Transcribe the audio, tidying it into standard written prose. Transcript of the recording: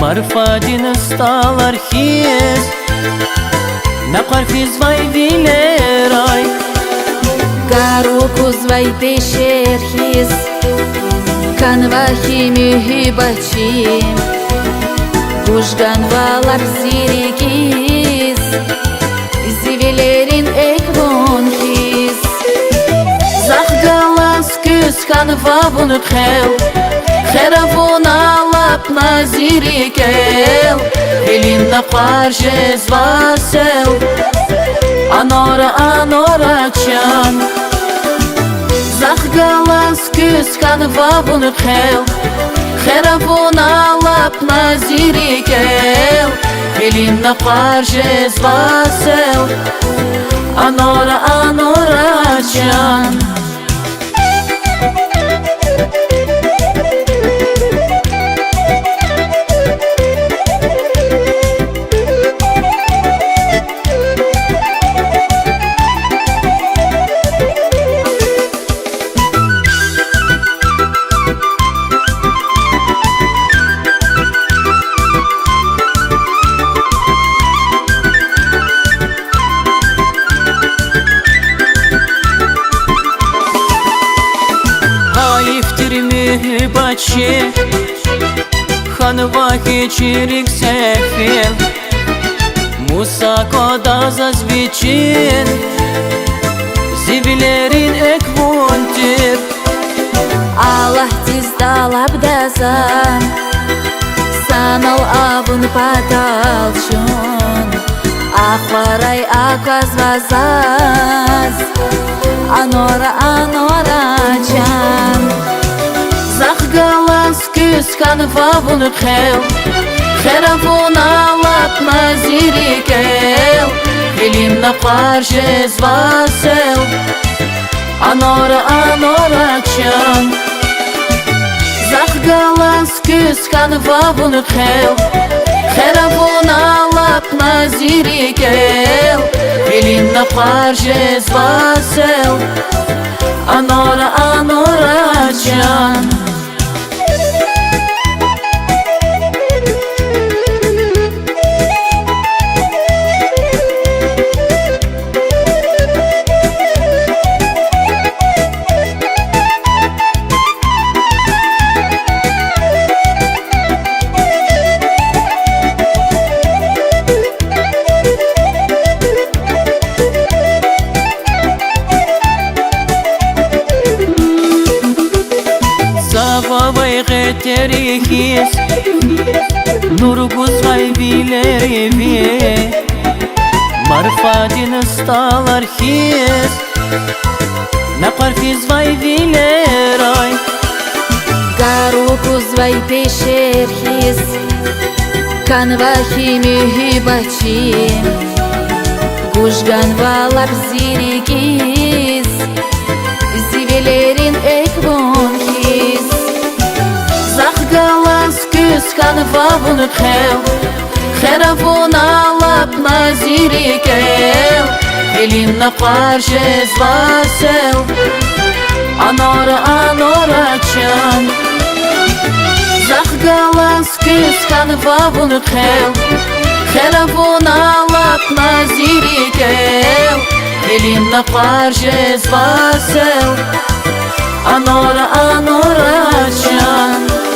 Marfadin stalar his Na qarfiz vai dilerai Garukuz vai peşer his Kanvahi mühibachim Kuşgan valak zirikiz Zivelerin ekvon his Zahgalas küs kanva bunu khel Kheravon alap nazirikel Elin qarjes vasel Anora chan Zahgalas küs kanva bunu khel Kheravon alap nazirikel Elin qarjes vasel Anora chan Mühibachim Khanvahi chirik sefil Musa koda zazvichin Zivilerin ekvuntir Allah tizdalab dazam Sanal avun patalchun Akvaray akvaz vazaz Anora chan Zahgalas küs kanva bunu khel Kheravon alap nazirikel Elin qarjes vasel Anora chan Zahgalas küs kanva bunu khel Kheravon alap nazirikel Elin qarjes vasel Anora chan Zavavay geterihis Nurguz vay bilerevi Marfadin stalar his Na qarfiz vay dilerai Garukuz vai peşer his Kanvahi mühibachim Kuşgan valak zirikiz Zivelerin ekvon his Zahgalas küs kanva bunu khel Kheravon alap nazirikel Elin qarjes vasel Anora chan Zahgalas küs kanva bunu khel Kheravon alap nazirikel Elin qarjes vasel Anora chan